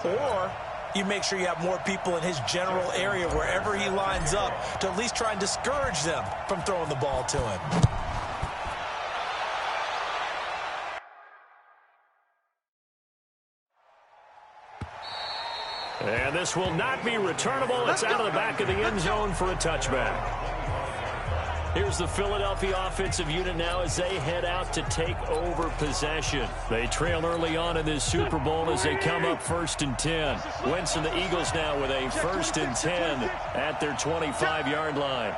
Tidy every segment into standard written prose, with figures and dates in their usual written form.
Or you make sure you have more people in his general area wherever he lines up to at least try and discourage them from throwing the ball to him. And this will not be returnable. It's out of the back of the end zone for a touchback. Here's the Philadelphia offensive unit now as they head out to take over possession. They trail early on in this Super Bowl as they come up 1st and 10. Wentz and the Eagles now with a 1st and 10 at their 25-yard line.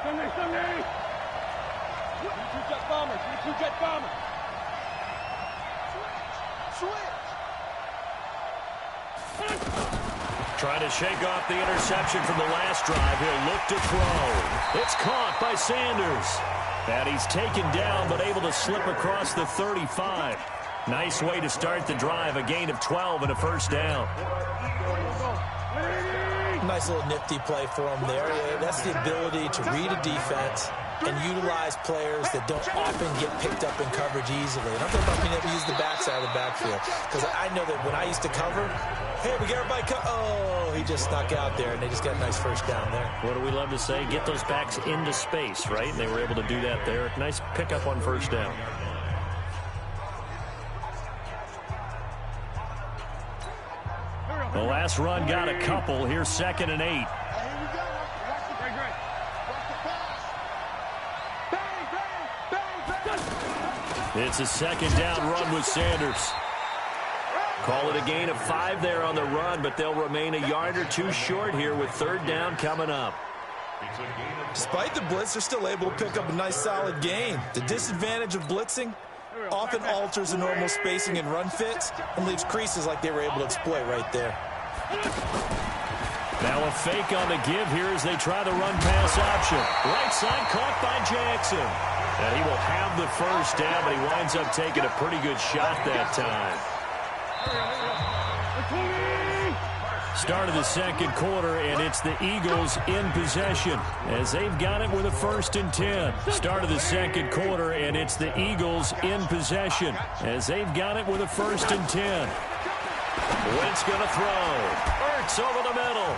Trying to shake off the interception from the last drive. He'll look to throw. It's caught by Sanders. And he's taken down but able to slip across the 35. Nice way to start the drive. A gain of 12 and a first down. Nice little nifty play for him there. That's the ability to read a defense and utilize players that don't often get picked up in coverage easily. And I'm talking about being able to use the backside of the backfield. Because I know that when I used to cover, hey, we got everybody oh, he just snuck out there, and they just got a nice first down there. What do we love to say? Get those backs into space, right? And they were able to do that there. Nice pickup on first down. The last run got a couple. Here's 2nd and 8. It's a 2nd down run with Sanders. Call it a gain of 5 there on the run, but they'll remain a yard or two short here with 3rd down coming up. Despite the blitz, they're still able to pick up a nice solid gain. The disadvantage of blitzing often alters the normal spacing and run fits and leaves creases like they were able to exploit right there. Now a fake on the give here as they try the run-pass option. Right side caught by Jackson. And he will have the first down, but he winds up taking a pretty good shot that time. Start of the 2nd quarter, and it's the Eagles in possession as they've got it with a 1st and 10. Start of the 2nd quarter, and it's the Eagles in possession as they've got it with a 1st and 10. Wentz going to throw. Ertz over the middle.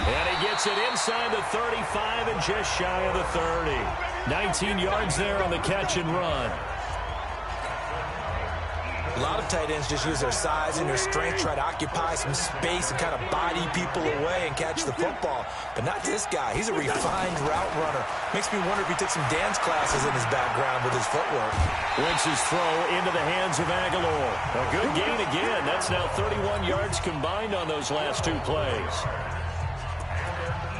And he gets it inside the 35 and just shy of the 30. 19 yards there on the catch and run. A lot of tight ends just use their size and their strength, try to occupy some space and kind of body people away and catch the football. But not this guy. He's a refined route runner. Makes me wonder if he took some dance classes in his background with his footwork. Wentz's throw into the hands of Aguilar. A good gain again. That's now 31 yards combined on those last 2 plays.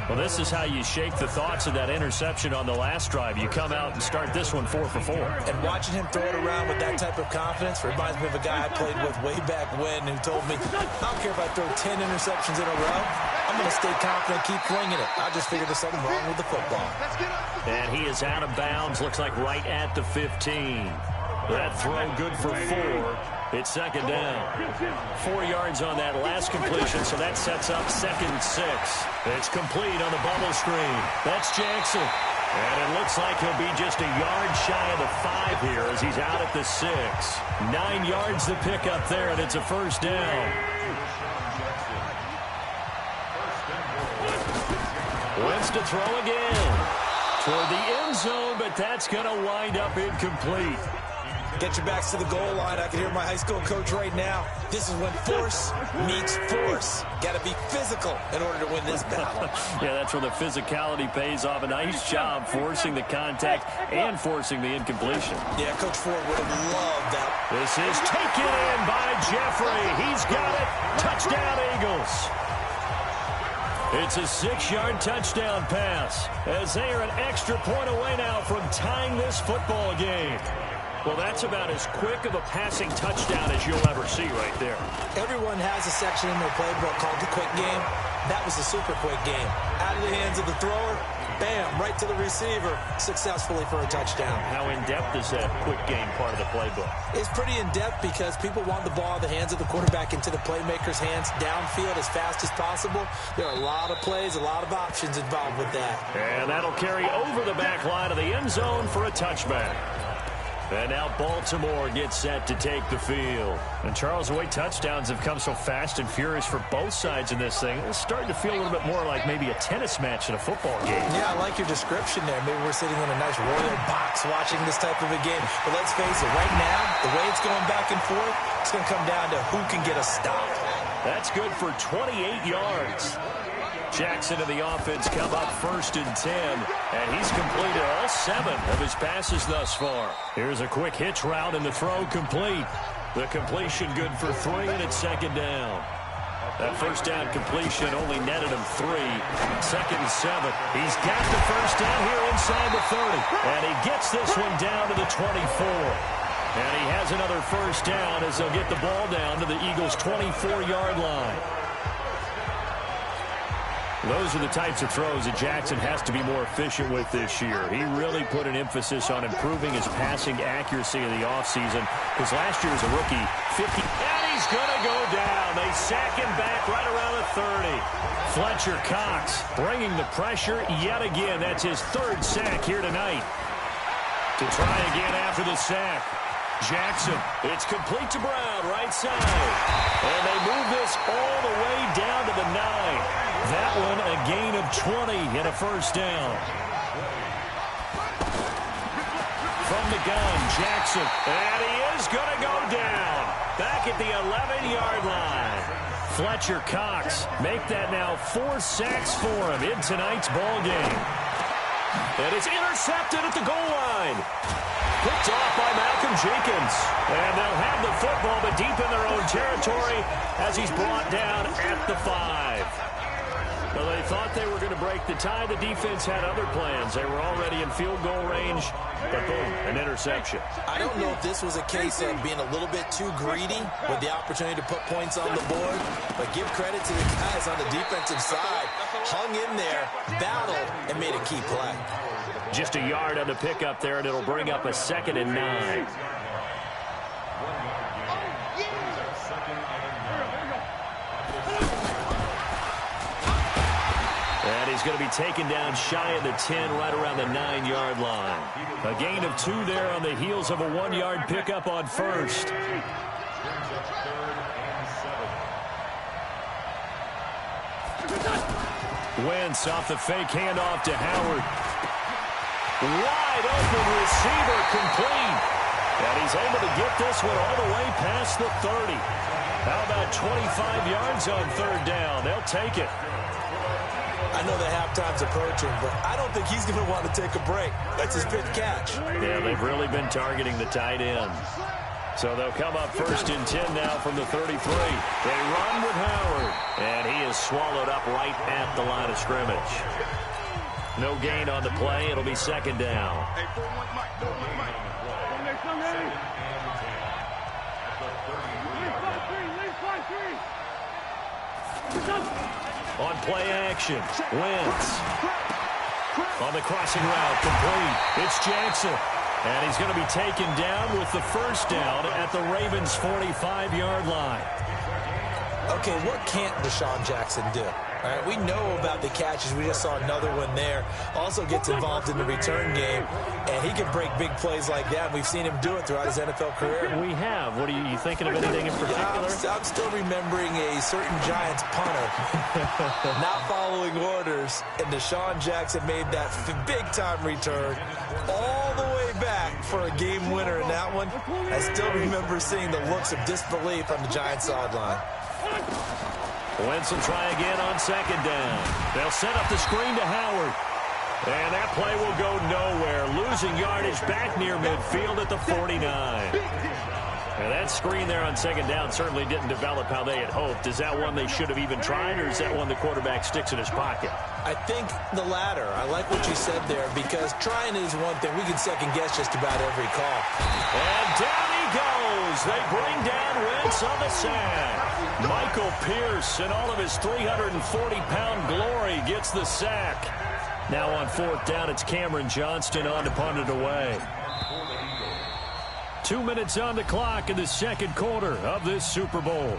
Well, this is how you shake the thoughts of that interception on the last drive. You come out and start this one 4 for 4. And watching him throw it around with that type of confidence reminds me of a guy I played with way back when who told me, I don't care if I throw 10 interceptions in a row. I'm going to stay confident, keep flinging it. I just figured there's something wrong with the football. And he is out of bounds, looks like right at the 15. That throw good for 4. It's 2nd down. 4 yards on that last completion, so that sets up 2nd and 6. It's complete on the bubble screen. That's Jackson. And it looks like he'll be just a yard shy of the 5 here as he's out at the 6. 9 yards to pick up there, and it's a first down. Wentz to throw again. Toward the end zone, but that's going to wind up incomplete. Get your backs to the goal line. I can hear my high school coach right now. This is when force meets force. Got to be physical in order to win this battle. Yeah, that's where the physicality pays off. A nice job forcing the contact and forcing the incompletion. Yeah, Coach Ford would have loved that. This is taken in by Jeffrey. He's got it. Touchdown, Eagles. It's a 6-yard touchdown pass as they are an extra point away now from tying this football game. Well, that's about as quick of a passing touchdown as you'll ever see right there. Everyone has a section in their playbook called the quick game. That was a super quick game. Out of the hands of the thrower, bam, right to the receiver, successfully for a touchdown. How in-depth is that quick game part of the playbook? It's pretty in-depth because people want the ball in the hands of the quarterback into the playmaker's hands downfield as fast as possible. There are a lot of plays, a lot of options involved with that. And that'll carry over the back line of the end zone for a touchback. And now Baltimore gets set to take the field. And Charles, the way touchdowns have come so fast and furious for both sides in this thing, it's starting to feel a little bit more like maybe a tennis match in a football game. Yeah, I like your description there. Maybe we're sitting in a nice royal box watching this type of a game. But let's face it, right now, the way it's going back and forth, it's going to come down to who can get a stop. That's good for 28 yards. Jackson and the offense come up 1st and 10, and he's completed all 7 of his passes thus far. Here's a quick hitch route, and the throw complete. The completion good for 3, and it's 2nd down. That first down completion only netted him 3. 2nd and 7. He's got the first down here inside the 30, and he gets this one down to the 24. And he has another first down as they'll get the ball down to the Eagles' 24-yard line. Those are the types of throws that Jackson has to be more efficient with this year. He really put an emphasis on improving his passing accuracy in the offseason, because last year as a rookie, 50. And he's going to go down. They sack him back right around the 30. Fletcher Cox bringing the pressure yet again. That's his 3rd sack here tonight. To try again after the sack. Jackson, it's complete to Brown, right side. And they move this all the way down to the 9. That one a gain of 20 and a first down. From the gun, Jackson. And he is going to go down. Back at the 11-yard line. Fletcher Cox make that now 4 sacks for him in tonight's ball game. And it's intercepted at the goal line. Picked off by Malcolm Jenkins. And they'll have the football, but deep in their own territory as he's brought down at the 5. Well, they thought they were going to break the tie. The defense had other plans. They were already in field goal range, but boom, an interception. I don't know if this was a case of being a little bit too greedy with the opportunity to put points on the board, but give credit to the guys on the defensive side. Hung in there, battled, and made a key play. Just a yard on the pickup there, and it'll bring up a 2nd and 9. And he's going to be taken down shy of the 10, right around the 9-yard line. A gain of 2 there on the heels of a 1-yard pickup on 1st. Wentz off the fake handoff to Howard. Wide open receiver, complete. And he's able to get this one all the way past the 30. How about 25 yards on 3rd down? They'll take it. I know the halftime's approaching, but I don't think he's going to want to take a break. That's his 5th catch. Yeah, they've really been targeting the tight end. So they'll come up 1st and 10 now from the 33. They run with Howard, and he is swallowed up right at the line of scrimmage. No gain on the play. It'll be 2nd down. On play action, Wentz. On the crossing route, complete. It's Jackson. And he's going to be taken down with the first down at the Ravens' 45-yard line. Okay, what can't Deshaun Jackson do? All right, we know about the catches. We just saw another one there. Also gets involved in the return game, and he can break big plays like that. We've seen him do it throughout his NFL career. We have. What are you thinking of anything in particular? I'm still remembering a certain Giants punter not following orders, and Deshaun Jackson made that big-time return all the way back for a game winner in that one. I still remember seeing the looks of disbelief on the Giants sideline. Wentz will try again on 2nd down. They'll set up the screen to Howard. And that play will go nowhere. Losing yardage back near midfield at the 49. And that screen there on 2nd down certainly didn't develop how they had hoped. Is that one they should have even tried, or is that one the quarterback sticks in his pocket? I think the latter. I like what you said there, because trying is one thing. We can second-guess just about every call. And down he goes. They bring down Wentz on the sack. Michael Pierce, in all of his 340-pound glory, gets the sack. Now on 4th down, it's Cameron Johnston on to punt it away. 2 minutes on the clock in the 2nd quarter of this Super Bowl.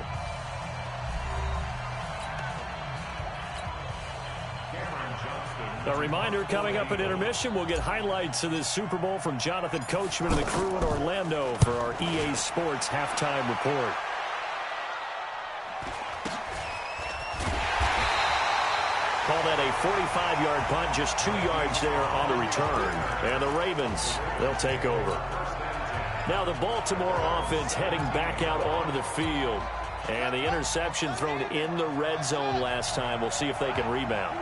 A reminder, coming up at intermission, we'll get highlights of this Super Bowl from Jonathan Coachman and the crew in Orlando for our EA Sports halftime report. Call that a 45-yard punt, just 2 yards there on the return. And the Ravens, they'll take over. Now the Baltimore offense heading back out onto the field. And the interception thrown in the red zone last time. We'll see if they can rebound.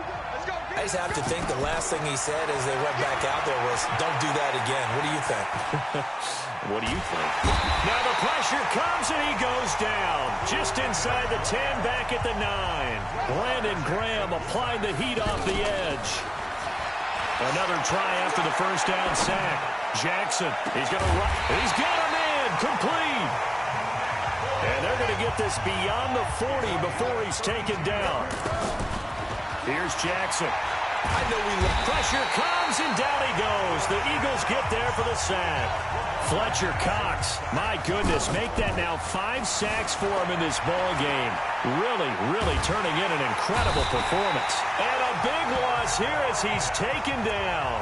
I just have to think the last thing he said as they went back out there was, don't do that again. What do you think? What do you think? Now the pressure comes and he goes down. Just inside the 10, back at the 9. Brandon Graham applied the heat off the edge. Another try after the first down sack. Jackson, he's going to run. He's got him in, complete. And they're going to get this beyond the 40 before he's taken down. Here's Jackson. I know we look. Pressure comes, and down he goes. The Eagles get there for the sack. Fletcher Cox, my goodness, make that now 5 sacks for him in this ball game. Really turning in an incredible performance. And a big loss here as he's taken down.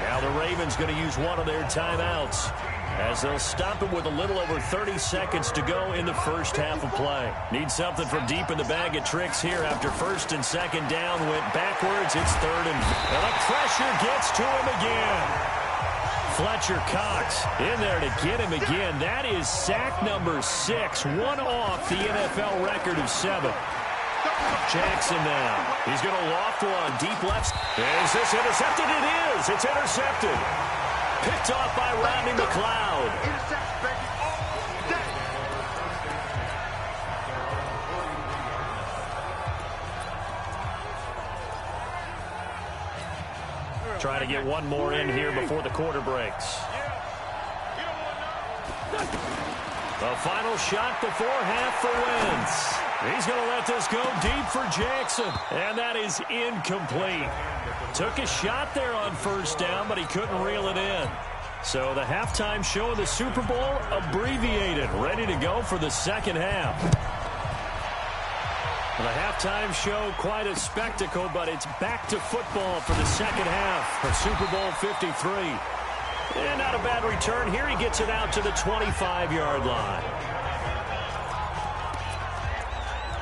Now the Ravens going to use one of their timeouts, as they'll stop it with a little over 30 seconds to go in the first half of play. Need something from deep in the bag of tricks here after first and second down went backwards. It's third and the pressure gets to him again. Fletcher Cox in there to get him again. That is sack number 6, one off the NFL record of 7. Jackson now. He's going to loft one deep left. Is this intercepted? It is. It's intercepted. Picked off by Rodney McLeod. Try to get one more in here before the quarter breaks. The final shot before half for Wentz. He's going to let this go deep for Jackson. And that is incomplete. Took a shot there on first down, but he couldn't reel it in. So the halftime show of the Super Bowl abbreviated, ready to go for the second half. The halftime show, quite a spectacle, but it's back to football for the second half of Super Bowl 53. And not a bad return here. He gets it out to the 25-yard line.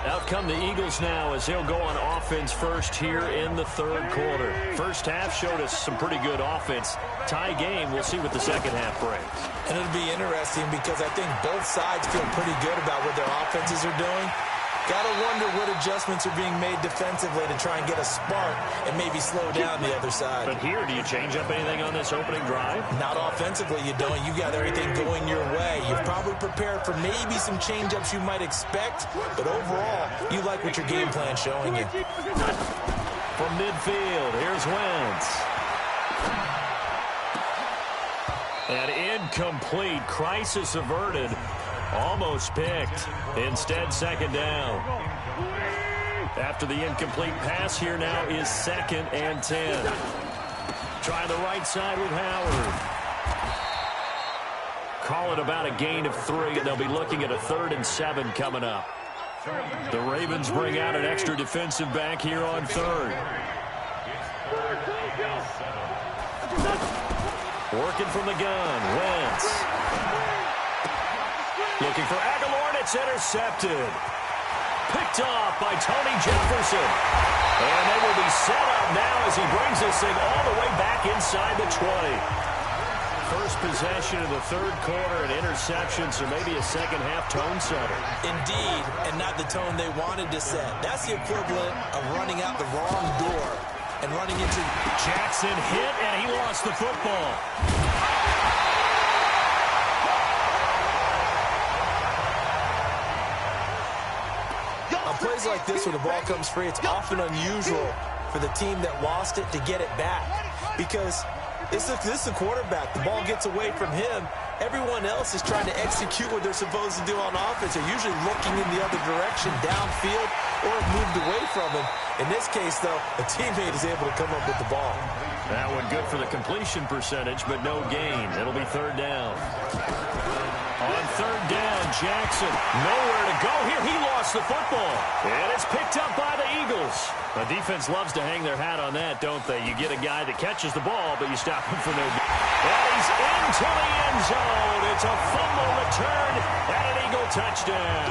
Out come the Eagles now as they'll go on offense first here in the third quarter. First half showed us some pretty good offense. Tie game. We'll see what the second half brings. And it'll be interesting because I think both sides feel pretty good about what their offenses are doing. Got to wonder what adjustments are being made defensively to try and get a spark and maybe slow down the other side. But here, do you change up anything on this opening drive? Not offensively, you don't. You got everything going your way. You've probably prepared for maybe some change-ups you might expect, but overall, you like what your game plan's showing you. From midfield, here's Wentz. And incomplete. Crisis averted. Almost picked. Instead, second down. After the incomplete pass, here now is 2nd and 10. Try the right side with Howard. Call it about a gain of 3, and they'll be looking at a 3rd and 7 coming up. The Ravens bring out an extra defensive back here on 3rd. Working from the gun, Wentz. Looking for Aguilar, and it's intercepted. Picked off by Tony Jefferson. And they will be set up now as he brings this thing all the way back inside the 20. First possession of the third quarter, an interception, so maybe a second-half tone setter. Indeed, and not the tone they wanted to set. That's the equivalent of running out the wrong door and running into... Jackson hit, and he lost the football. Plays like this where the ball comes free, it's often unusual for the team that lost it to get it back because this is the quarterback. The ball gets away from him. Everyone else is trying to execute what they're supposed to do on offense. They're usually looking in the other direction downfield. or moved away from him. In this case, though, a teammate is able to come up with the ball. That one good for the completion percentage, but no gain. It'll be third down. On third down, Jackson, nowhere to go here. He lost the football, and it's picked up by the Eagles. The defense loves to hang their hat on that, don't they? You get a guy that catches the ball, but you stop him for no gain. And he's into the end zone. It's a fumble return and an Eagle touchdown.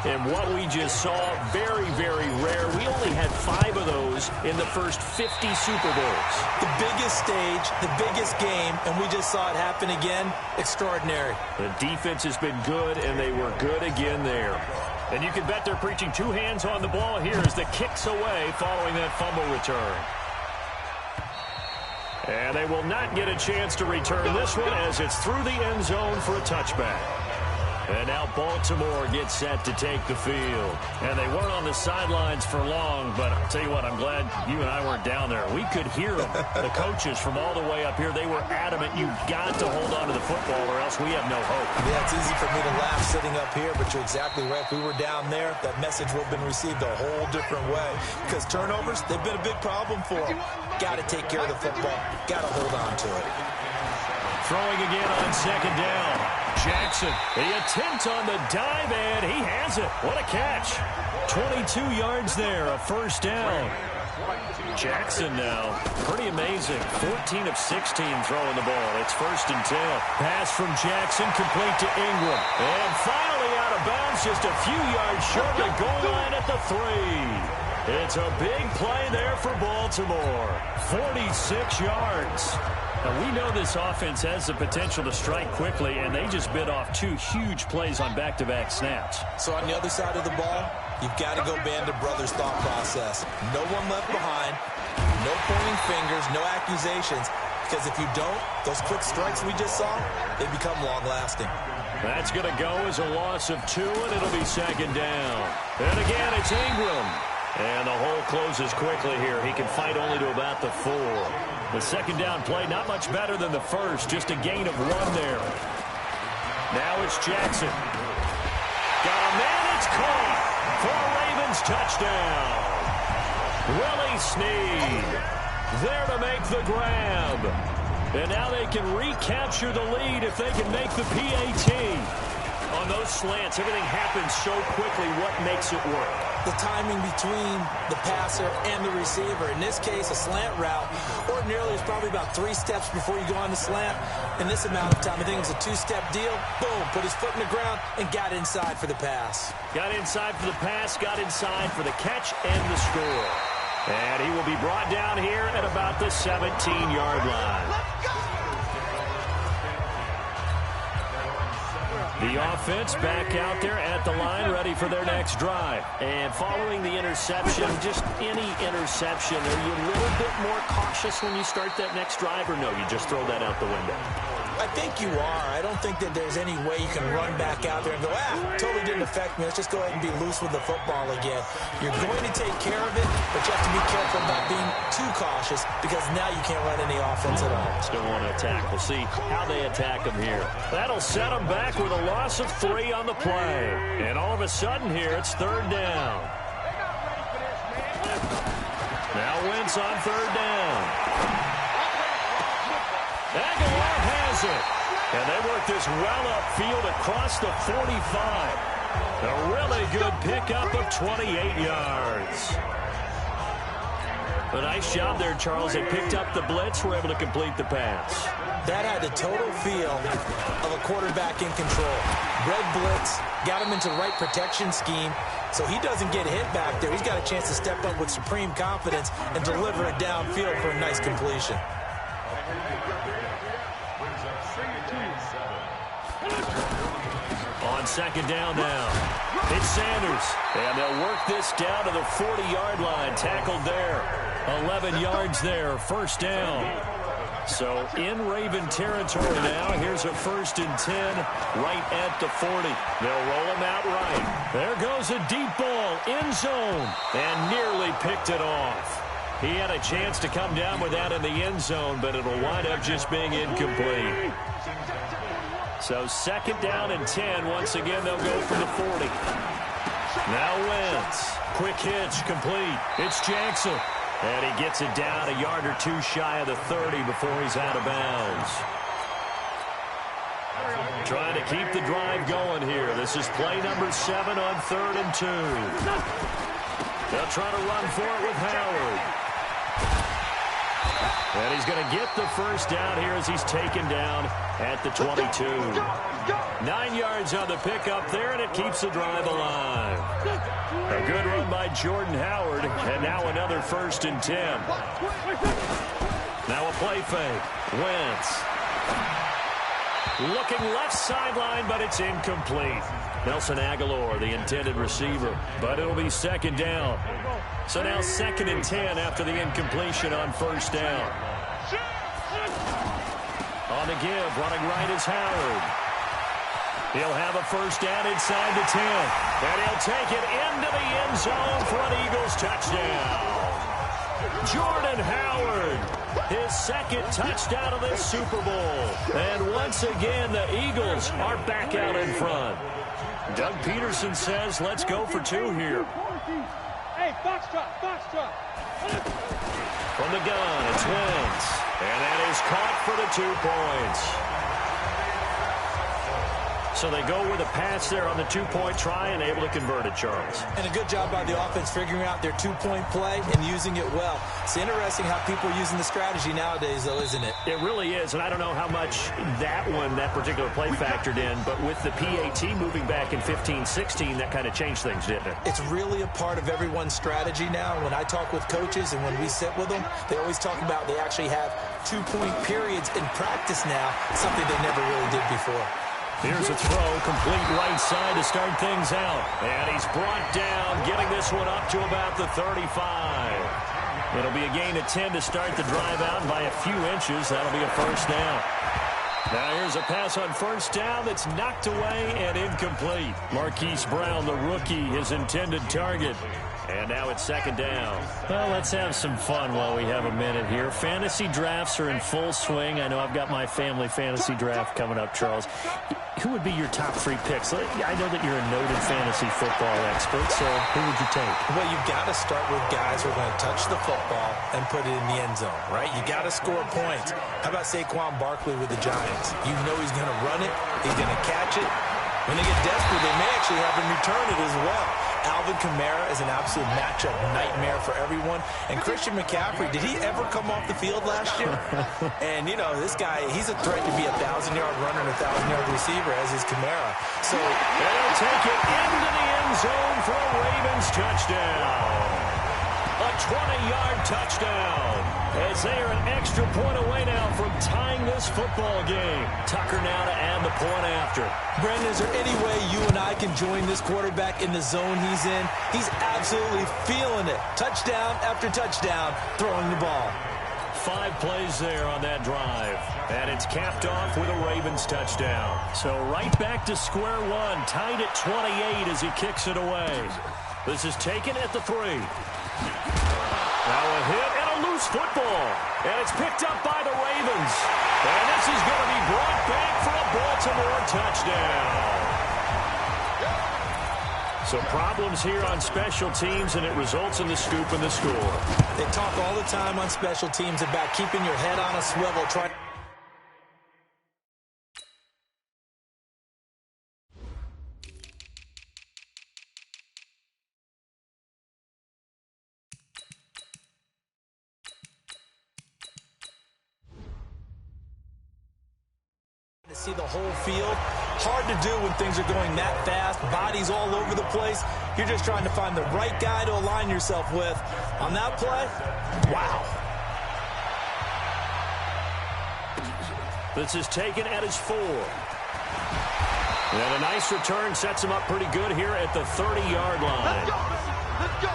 And what we just saw, very, very rare. We only had 5 of those in the first 50 Super Bowls. The biggest stage, the biggest game, and we just saw it happen again. Extraordinary. The defense has been good, and they were good again there. And you can bet they're preaching 2 hands on the ball here as the kick's away following that fumble return. And they will not get a chance to return this one as it's through the end zone for a touchback. And now Baltimore gets set to take the field. And they weren't on the sidelines for long, but I'll tell you what, I'm glad you and I weren't down there. We could hear them. The coaches from all the way up here, they were adamant, you've got to hold on to the football or else we have no hope. Yeah, it's easy for me to laugh sitting up here, but you're exactly right. If we were down there, that message would have been received a whole different way. Because turnovers, they've been a big problem for them. Got to take care of the football. Got to hold on to it. Throwing again on second down. Jackson, the attempt on the dive, and he has it. What a catch. 22 yards there, a first down. Jackson now, pretty amazing. 14 of 16 throwing the ball. It's first and 10. Pass from Jackson, complete to Ingram. And finally out of bounds, just a few yards short of the goal line at the 3. It's a big play there for Baltimore. 46 yards. Now, we know this offense has the potential to strike quickly, and they just bit off 2 huge plays on back-to-back snaps. So on the other side of the ball, you've got to go Band of Brothers thought process. No one left behind, no pointing fingers, no accusations, because if you don't, those quick strikes we just saw, they become long-lasting. That's going to go as a loss of 2, and it'll be second down. And again, it's Ingram. And the hole closes quickly here. He can fight only to about the 4. The second down play, not much better than the first. Just a gain of 1 there. Now it's Jackson. Got a man, it's caught for a Ravens touchdown. Willie Snead there to make the grab. And now they can recapture the lead if they can make the PAT. On those slants, everything happens so quickly. What makes it work? The timing between the passer and the receiver. In this case, a slant route ordinarily is probably about 3 steps before you go on the slant. In this amount of time, I think it was a 2-step deal. Boom, put his foot in the ground and got inside for the pass. Got inside for the pass, got inside for the catch and the score. And he will be brought down here at about the 17-yard line. The offense back out there at the line, ready for their next drive. And following the interception, just any interception, are you a little bit more cautious when you start that next drive, or no, you just throw that out the window? I think you are. I don't think that there's any way you can run back out there and go, totally didn't affect me. Let's just go ahead and be loose with the football again. You're going to take care of it, but you have to be careful about being too cautious because now you can't run any offense at all. Still want to attack. We'll see how they attack them here. That'll set them back with a loss of 3 on the play. And all of a sudden here, it's third down. Now Wentz on third down. Aguilar has it. And they work this well upfield across the 45. A really good pickup of 28 yards. A nice job there, Charles. They picked up the blitz, were able to complete the pass. That had the total feel of a quarterback in control. Red blitz, got him into the right protection scheme, so he doesn't get hit back there. He's got a chance to step up with supreme confidence and deliver it downfield for a nice completion. On second down now, it's Sanders. And they'll work this down to the 40-yard line. Tackled there. 11 yards there. First down. So in Raven territory now. Here's a first and 10 right at the 40. They'll roll him out right. There goes a deep ball. End zone. And nearly picked it off. He had a chance to come down with that in the end zone, but it'll wind up just being incomplete. So second down and 10. Once again, they'll go for the 40. Now Wentz. Quick hitch, complete. It's Jackson. And he gets it down a yard or two shy of the 30 before he's out of bounds. Trying to keep the drive going here. This is play number 7 on 3rd and 2. They'll try to run for it with Howard. And he's going to get the first down here as he's taken down at the 22. 9 yards on the pickup there, and it keeps the drive alive. A good run by Jordan Howard, and now another 1st and 10. Now a play fake. Wentz. Looking left sideline, but it's incomplete. Nelson Aguilar, the intended receiver, but it'll be 2nd down. So now 2nd and 10 after the incompletion on 1st down. On the give, running right is Howard. He'll have a 1st down inside the 10. And he'll take it into the end zone for an Eagles touchdown. Jordan Howard, his 2nd touchdown of this Super Bowl. And once again, the Eagles are back out in front. Doug Peterson says, let's go for 2 here. Hey, box drop. From the gun, it's Wentz. And that is caught for the 2 points. So they go with a pass there on the 2-point try and able to convert it, Charles. And a good job by the offense figuring out their 2-point play and using it well. It's interesting how people are using the strategy nowadays, though, isn't it? It really is, and I don't know how much that particular play factored in, but with the PAT moving back in 15-16, that kind of changed things, didn't it? It's really a part of everyone's strategy now. When I talk with coaches and when we sit with them, they always talk about they actually have 2-point periods in practice now, something they never really did before. Here's a throw, complete right side to start things out. And he's brought down, getting this one up to about the 35. It'll be a gain of 10 to start the drive out, and by a few inches, that'll be a 1st down. Now here's a pass on 1st down that's knocked away and incomplete. Marquise Brown, the rookie, his intended target. And now it's 2nd down. Well, let's have some fun while we have a minute here. Fantasy drafts are in full swing. I know I've got my family fantasy draft coming up, Charles. Who would be your top 3 picks? I know that you're a noted fantasy football expert, so who would you take? Well, you've got to start with guys who are going to touch the football and put it in the end zone, right? You got to score points. How about Saquon Barkley with the Giants? You know he's going to run it. He's going to catch it. When they get desperate, they may actually have him return it as well. Alvin Kamara is an absolute matchup nightmare for everyone. And Christian McCaffrey, did he ever come off the field last year? And, you know, this guy, he's a threat to be a 1,000-yard runner and a 1,000-yard receiver, as is Kamara. So they'll take it into the end zone for a Ravens touchdown. A 20-yard touchdown. As they are an extra point away now from tying this football game. Tucker now to add the point after. Brendan, is there any way you and I can join this quarterback in the zone he's in? He's absolutely feeling it. Touchdown after touchdown, throwing the ball. 5 plays there on that drive. And it's capped off with a Ravens touchdown. So right back to square one. Tied at 28 as he kicks it away. This is taken at the 3. Now a hit and a loose football. And it's picked up by the Ravens. And this is going to be brought back for a Baltimore touchdown. So problems here on special teams, and it results in the scoop and the score. They talk all the time on special teams about keeping your head on a swivel, trying to see the whole field. Hard to do when things are going that fast, bodies all over the place. You're just trying to find the right guy to align yourself with. On that play, wow. This is taken at his 4. And a nice return sets him up pretty good here at the 30-yard line. Let's go.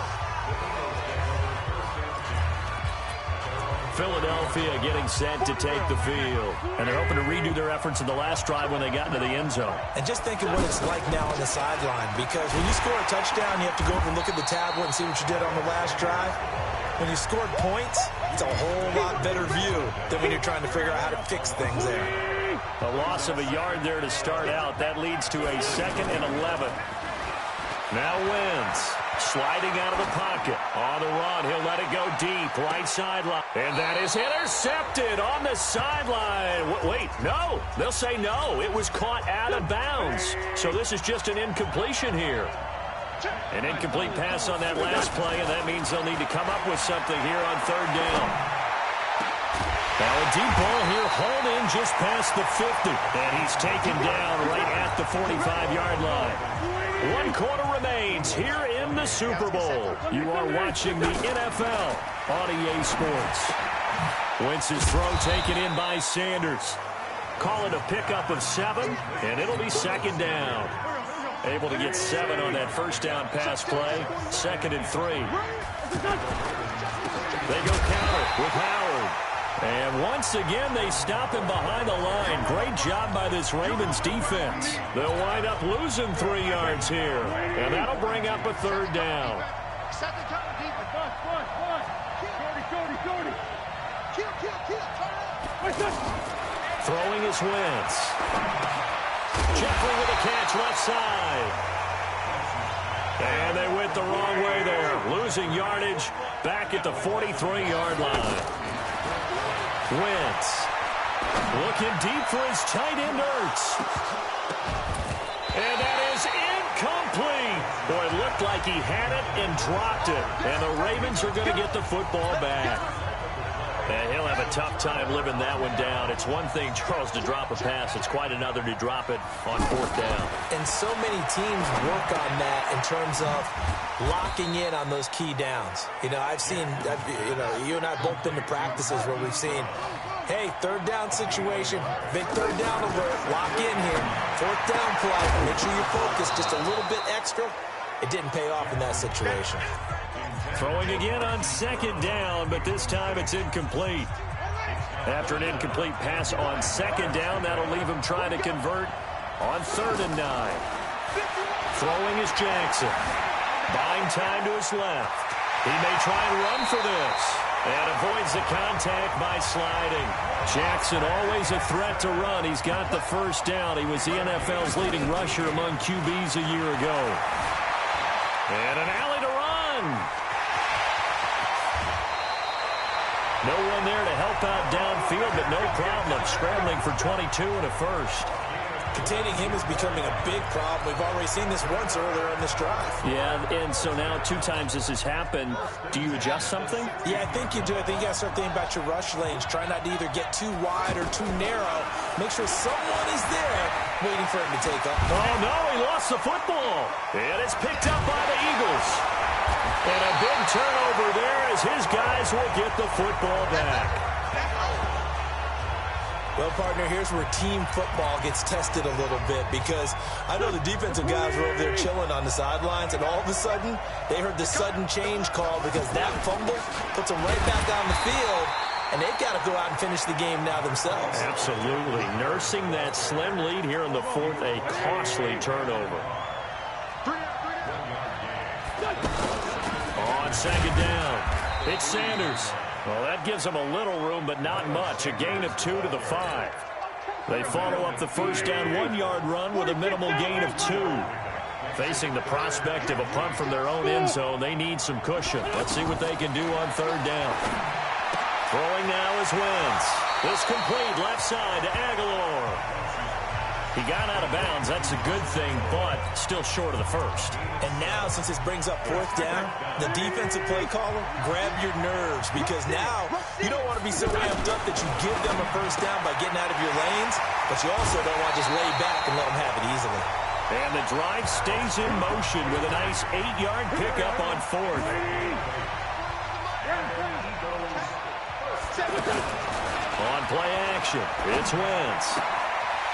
Philadelphia getting set to take the field. And they're hoping to redo their efforts in the last drive when they got into the end zone. And just think of what it's like now on the sideline, because when you score a touchdown, you have to go over and look at the tablet and see what you did on the last drive. When you scored points, it's a whole lot better view than when you're trying to figure out how to fix things there. A loss of a yard there to start out. That leads to a 2nd and 11. Now Wentz sliding out of the pocket. On the run, he'll let it go deep, right sideline. And that is intercepted on the sideline. Wait, no. They'll say no. It was caught out of bounds. So this is just an incompletion here. An incomplete pass on that last play, and that means they'll need to come up with something here on third down. Now a deep ball here, hauled in just past the 50. And he's taken down right at the 45-yard line. 1 quarter remains here in the Super Bowl. You are watching the NFL on EA Sports. Wentz's throw taken in by Sanders. Call it a pickup of 7, and it'll be second down. Able to get 7 on that first down pass play. 2nd and 3. They go counter with Howard. And once again, they stop him behind the line. Great job by this Ravens defense. They'll wind up losing 3 yards here. And that'll bring up a third down. Throwing is Wentz. Jeffrey with a catch left side. And they went the wrong way there. Losing yardage back at the 43-yard line. Wentz looking deep for his tight end Ertz. And that is incomplete. Boy, it looked like he had it and dropped it. And the Ravens are going to get the football back. And he'll have a tough time living that one down. It's one thing, Charles, to drop a pass. It's quite another to drop it on 4th down. And so many teams work on that in terms of locking in on those key downs. You know, you and I both been to practices where we've seen, hey, 3rd down situation, big 3rd down alert, lock in here, 4th down play, make sure you're focused just a little bit extra. It didn't pay off in that situation. Throwing again on 2nd down, but this time it's incomplete. After an incomplete pass on 2nd down, that'll leave him trying to convert on 3rd and 9. Throwing is Jackson. Buying time to his left. He may try and run for this. And avoids the contact by sliding. Jackson always a threat to run. He's got the first down. He was the NFL's leading rusher among QBs a year ago. And an alley to run. No one there to help out downfield, but no problem. Scrambling for 22 and a first. Containing him is becoming a big problem. We've already seen this once earlier in this drive. Yeah, and so now 2 times this has happened. Do you adjust something? Yeah, I think you do. I think you got to start thinking about your rush lanes. Try not to either get too wide or too narrow. Make sure someone is there waiting for him to take up. Oh, no, he lost the football. And it's picked up by the Eagles. And a big turnover there as his guys will get the football back. Well, partner, here's where team football gets tested a little bit, because I know the defensive guys were over there chilling on the sidelines, and all of a sudden, they heard the sudden change call because that fumble puts them right back on the field, and they've got to go out and finish the game now themselves. Absolutely. Nursing that slim lead here in the 4th, a costly turnover. On 2nd down, it's Sanders. Well, that gives them a little room, but not much. A gain of 2 to the 5. They follow up the first down 1-yard run with a minimal gain of 2. Facing the prospect of a punt from their own end zone, they need some cushion. Let's see what they can do on 3rd down. Throwing now is Wentz. This complete left side to Aguilar. He got out of bounds. That's a good thing, but still short of the first. And now, since this brings up 4th down, the defensive play caller, grab your nerves, because now you don't want to be so amped up that you give them a first down by getting out of your lanes, but you also don't want to just lay back and let them have it easily. And the drive stays in motion with a nice 8-yard pickup on 4th. On play action, it's Wentz.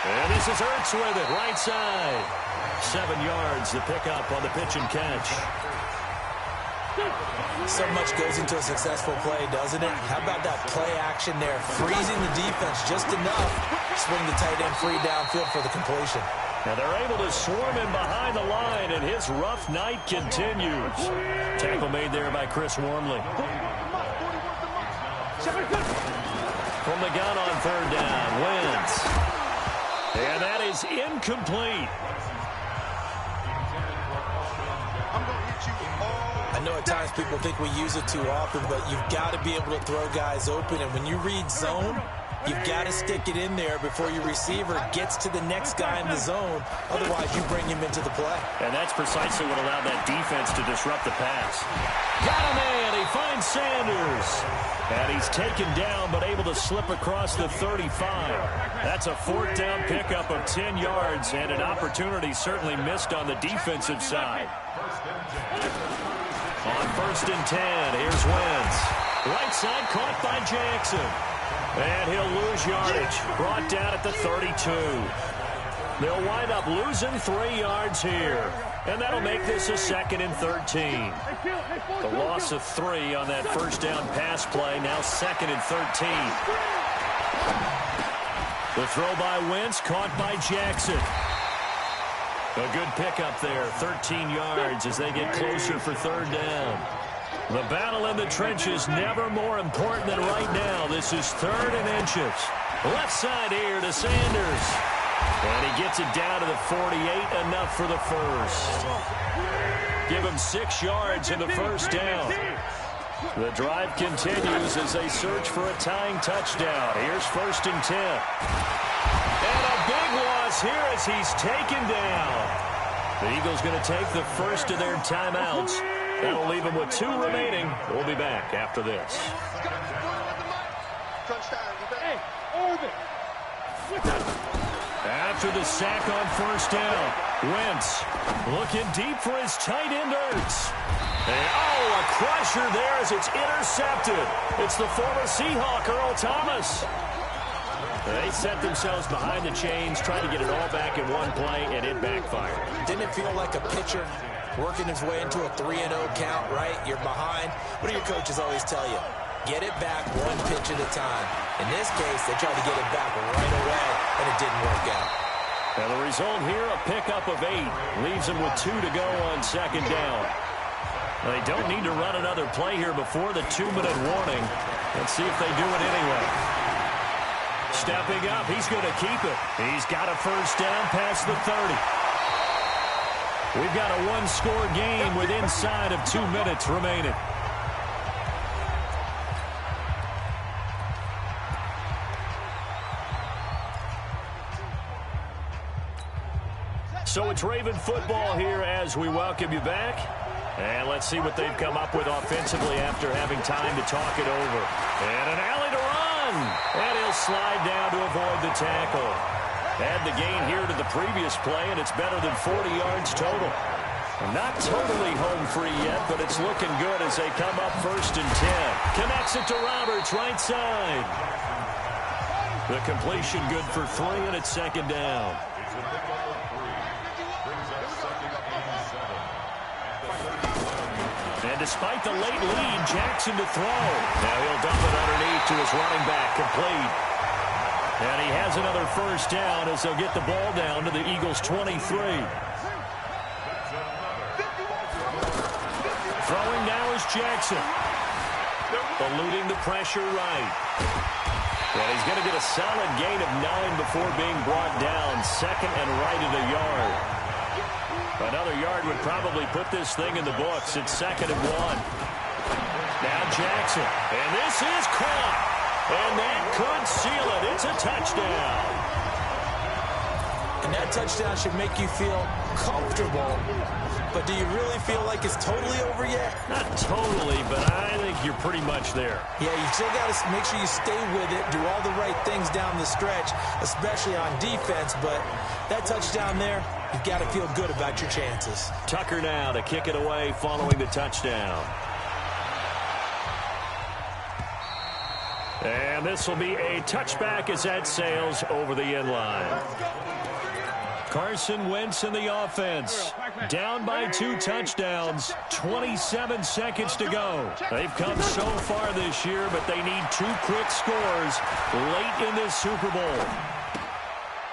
And this is Ertz with it, right side. 7 yards, the pickup on the pitch and catch. So much goes into a successful play, doesn't it? How about that play action there? Freezing the defense just enough. Swing the tight end free downfield for the completion. Now they're able to swarm him behind the line, and his rough night continues. Tackle made there by Chris Wormley. From the gun on 3rd down, Wentz. And that is incomplete. know at times people think we use it too often, but you've got to be able to throw guys open. And when you read zone, you've got to stick it in there before your receiver gets to the next guy in the zone. Otherwise, you bring him into the play. And that's precisely what allowed that defense to disrupt the pass. Got a man. He finds Sanders. And he's taken down, but able to slip across the 35. That's a fourth down pickup of 10 yards, and an opportunity certainly missed on the defensive side. On 1st and 10, here's Wentz. Right side caught by Jackson. And he'll lose yardage. Brought down at the 32. They'll wind up losing 3 yards here. And that'll make this a 2nd and 13. The loss of 3 on that first down pass play. Now 2nd and 13. The throw by Wentz, caught by Jackson. A good pickup there. 13 yards as they get closer for 3rd down. The battle in the trenches never more important than right now. This is 3rd and inches. Left side here to Sanders. And he gets it down to the 48, enough for the first. Give him 6 yards in the first down. The drive continues as they search for a tying touchdown. Here's 1st and 10. And a big loss here as he's taken down. The Eagles going to take the first of their timeouts. That'll leave them with 2 remaining. We'll be back after this. Hey, Orbit. After the sack on 1st down, Wentz looking deep for his tight end Ertz. And, a crusher there as it's intercepted. It's the former Seahawk, Earl Thomas. They set themselves behind the chains, trying to get it all back in one play, and it backfired. Didn't it feel like a pitcher working his way into a 3-0 count, right? You're behind. What do your coaches always tell you? Get it back 1 pitch at a time. In this case, they tried to get it back right away, and it didn't work out. And the result here, a pickup of 8. Leaves them with 2 to go on 2nd down. They don't need to run another play here before the 2-minute warning. Let's see if they do it anyway. Stepping up, he's going to keep it. He's got a first down past the 30. We've got a 1-score game with inside of 2 minutes remaining. So it's Raven football here as we welcome you back. And let's see what they've come up with offensively after having time to talk it over. And an alley to run. And he'll slide down to avoid the tackle. Add the gain here to the previous play, and it's better than 40 yards total. Not totally home free yet, but it's looking good as they come up 1st and 10. Connects it to Roberts, right side. The completion good for 3, and it's 2nd down. And despite the late lead, Jackson to throw. Now he'll dump it underneath to his running back, complete. And he has another first down as they'll get the ball down to the Eagles' 23. Throwing now is Jackson. Eluding the pressure right. And he's going to get a solid gain of 9 before being brought down. 2nd and right at a yard. Another yard would probably put this thing in the books. It's 2nd and 1. Now Jackson. And this is caught. And that could seal it. It's a touchdown. And that touchdown should make you feel comfortable. But do you really feel like it's totally over yet? Not totally, but I think you're pretty much there. Yeah, you still got to make sure you stay with it, do all the right things down the stretch, especially on defense. But that touchdown there, you've got to feel good about your chances. Tucker now to kick it away following the touchdown. And this will be a touchback as that sails over the end line. Carson Wentz in the offense. Down by 2 touchdowns. 27 seconds to go. They've come so far this year, but they need 2 quick scores late in this Super Bowl.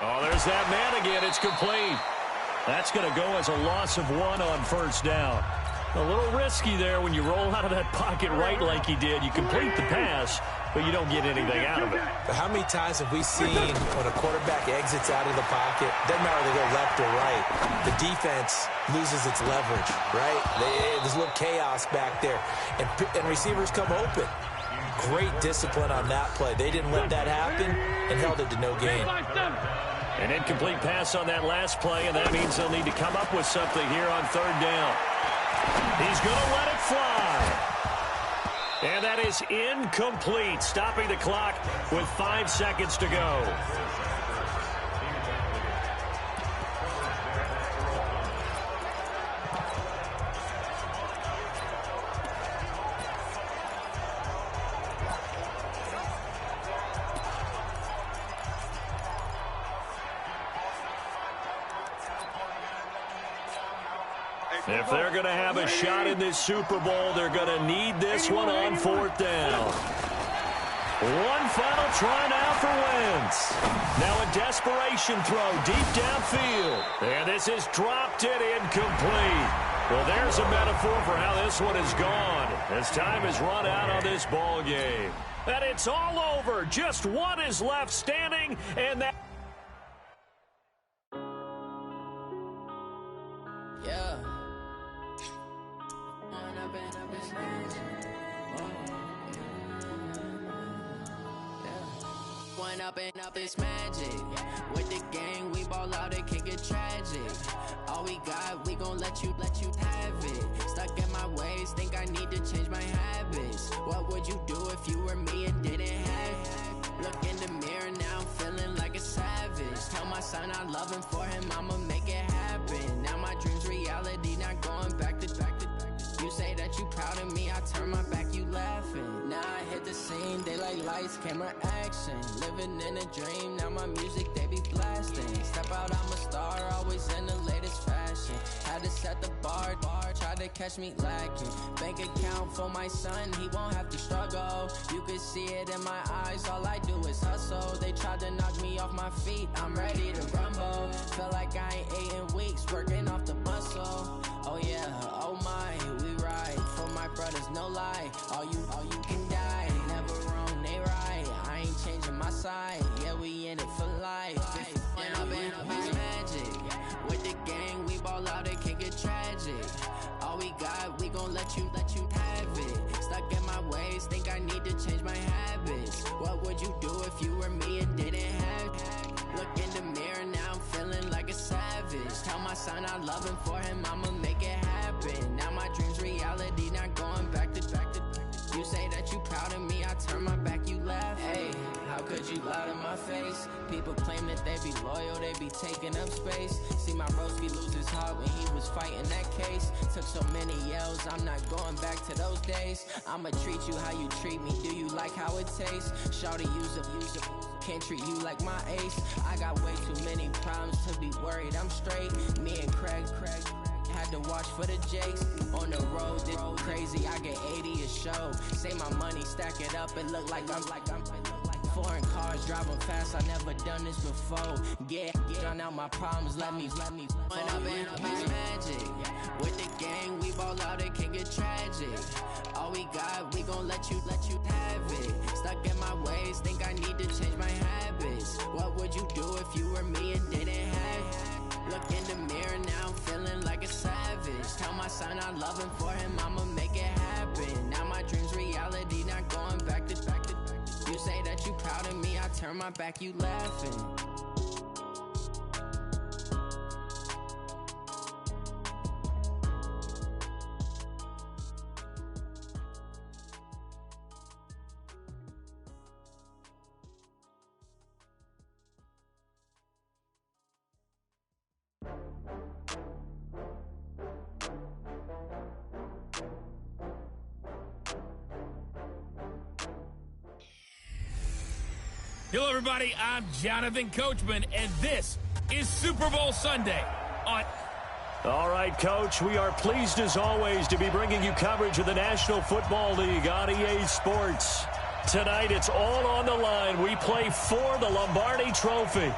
Oh, there's that man again. It's complete. That's going to go as a loss of 1 on 1st down. A little risky there when you roll out of that pocket right like he did. You complete the pass, but you don't get anything out of it. But how many times have we seen when a quarterback exits out of the pocket, doesn't matter whether they go left or right, the defense loses its leverage, right? There's a little chaos back there, and receivers come open. Great discipline on that play. They didn't let that happen and held it to no gain. An incomplete pass on that last play, and that means they'll need to come up with something here on third down. He's going to let it fly. And that is incomplete, stopping the clock with 5 seconds to go. If they're going to have a shot in this Super Bowl, they're going to need this one on fourth down. One final try now for Wentz. Now a desperation throw deep downfield. And this is dropped it incomplete. Well, there's a metaphor for how this one is gone as time has run out on this ball game. And it's all over. Just one is left standing, and that... Yeah. One up and up is magic. With the gang, we ball out, it can get tragic. All we got, we gon' let you have it. Stuck in my ways, think I need to change my habits. What would you do if you were me and didn't have it? Look in the mirror, now I'm feeling like a savage. Tell my son I love him, for him I'ma make it happen. Now my dream's reality, not going back to. You say that you proud of me, I turn my back, you laughing. Now I hit the scene, they like lights, camera, action. Living in a dream, now my music, they be blasting. Step out, I'm a star, always in the latest fashion. Had to set the bar, try to catch me lacking. Bank account for my son, he won't have to struggle. You can see it in my eyes, all I do is hustle. They tried to knock me off my feet, I'm ready to rumble. Feel like I ain't ate in weeks, working off the muscle. Oh yeah, oh my, we ride for my brothers, no lie. All you can die, never wrong, they right. I ain't changing my side, yeah, we in it for life. When up and up is magic. With the gang, we ball out, it can get tragic. All we got, we gon' let you have it. Stuck in my ways, think I need to change my habits. What would you do if you were me and didn't have it? Look in the mirror, now I'm feeling like a savage. Tell my son I love him, for him I'ma make it happen. Now my dream's reality, not going back to. You say that you proud of me, I turn my back, you laugh. Hey, how could you lie to my face? People claim that they be loyal, they be taking up space. See my Broski lose his heart when he was fighting that case. Took so many yells, I'm not going back to those days. I'ma treat you how you treat me, do you like how it tastes? Shawty, use it. Can't treat you like my ace. I got way too many problems to be worried, I'm straight. Me and Craig had to watch for the Jakes. On the road, this crazy, I get 80 a show. Say my money, stack it up, it look like I'm foreign cars, driving fast, I never done this before. Get on out my problems, let me When up and up is magic. With the gang, we ball out, it can get tragic. All we got, we gon' let you have it. Stuck in my ways, think I need to change my habits. What would you do if you were me and didn't have it? Look in the mirror, now I'm feeling like a savage. Tell my son I love him, for him I'ma make it happen. Now my dream's reality, not going back to. You say that you proud of me, I turn my back, you laughing. Hello, everybody. I'm Jonathan Coachman, and this is Super Bowl Sunday on... All right, Coach, we are pleased as always to be bringing you coverage of the National Football League on EA Sports. Tonight, it's all on the line. We play for the Lombardi Trophy.